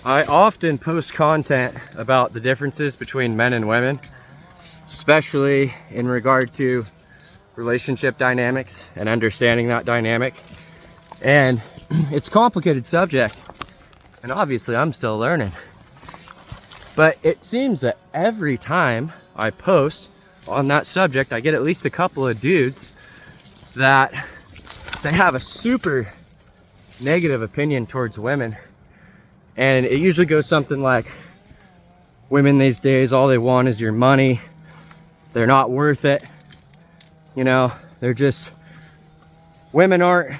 I often post content about the differences between men and women, especially in regard to relationship dynamics and understanding that dynamic. And it's a complicated subject, and obviously I'm still learning. But it seems that every time I post on that subject, I get at least a couple of dudes that they have a super negative opinion towards women. And it usually goes something like, women these days, all they want is your money. They're not worth it. You know, they're just, women aren't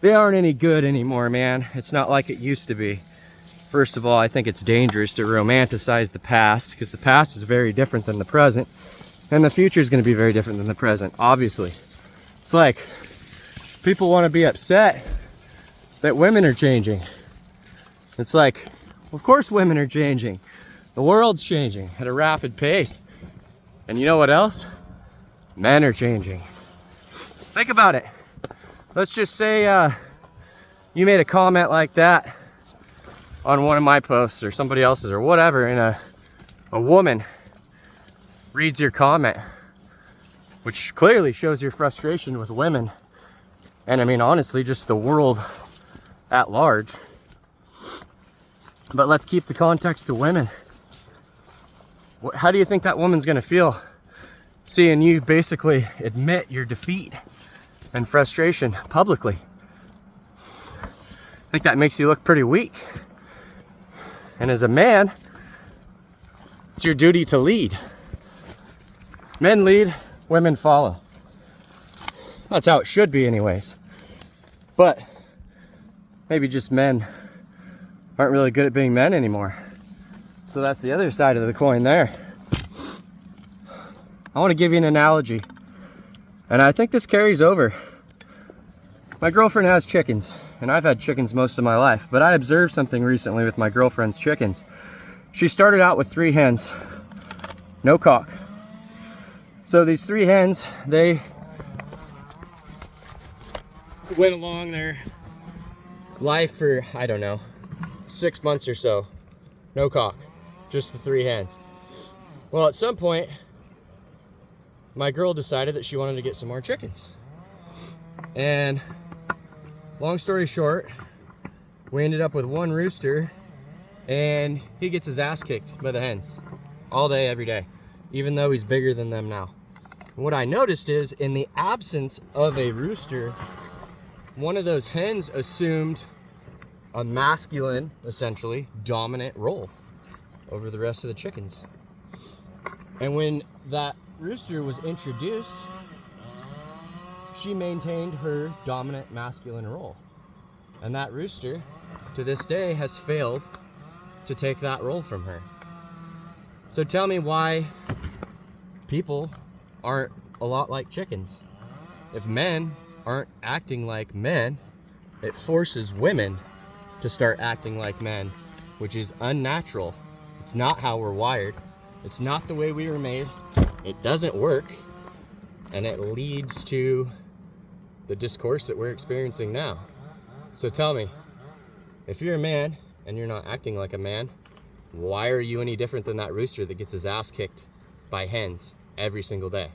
any good anymore, man. It's not like it used to be. First of all, I think it's dangerous to romanticize the past, because the past is very different than the present, and the future is going to be very different than the present, obviously. It's like people want to be upset that women are changing. It's like, of course women are changing. The world's changing at a rapid pace. And you know what else? Men are changing. Think about it. Let's just say you made a comment like that on one of my posts or somebody else's or whatever, and a woman reads your comment, which clearly shows your frustration with women. And I mean, honestly, just the world at large. But let's keep the context to women. How do you think that woman's gonna feel seeing you basically admit your defeat and frustration publicly? I think that makes you look pretty weak. And as a man, it's your duty to lead. Men lead, women follow. That's how it should be anyways. But maybe just men aren't really good at being men anymore. So that's the other side of the coin there. I want to give you an analogy, and I think this carries over. My girlfriend has chickens, and I've had chickens most of my life, but I observed something recently with my girlfriend's chickens. She started out with 3 hens, no cock. So these 3 hens, they went along their life for, I don't know, 6 months or so. No cock, just the 3 hens. Well, at some point, my girl decided that she wanted to get some more chickens. And long story short, we ended up with 1 rooster, and he gets his ass kicked by the hens all day, every day, even though he's bigger than them now. And what I noticed is, in the absence of a rooster, one of those hens assumed a masculine, essentially, dominant role over the rest of the chickens. And when that rooster was introduced, she maintained her dominant masculine role. And that rooster, to this day, has failed to take that role from her. So tell me why people aren't a lot like chickens. If men aren't acting like men, it forces women to start acting like men, which is unnatural. It's not how we're wired. It's not the way we were made. It doesn't work, and it leads to the discourse that we're experiencing now. So tell me, if you're a man and you're not acting like a man, why are you any different than that rooster that gets his ass kicked by hens every single day?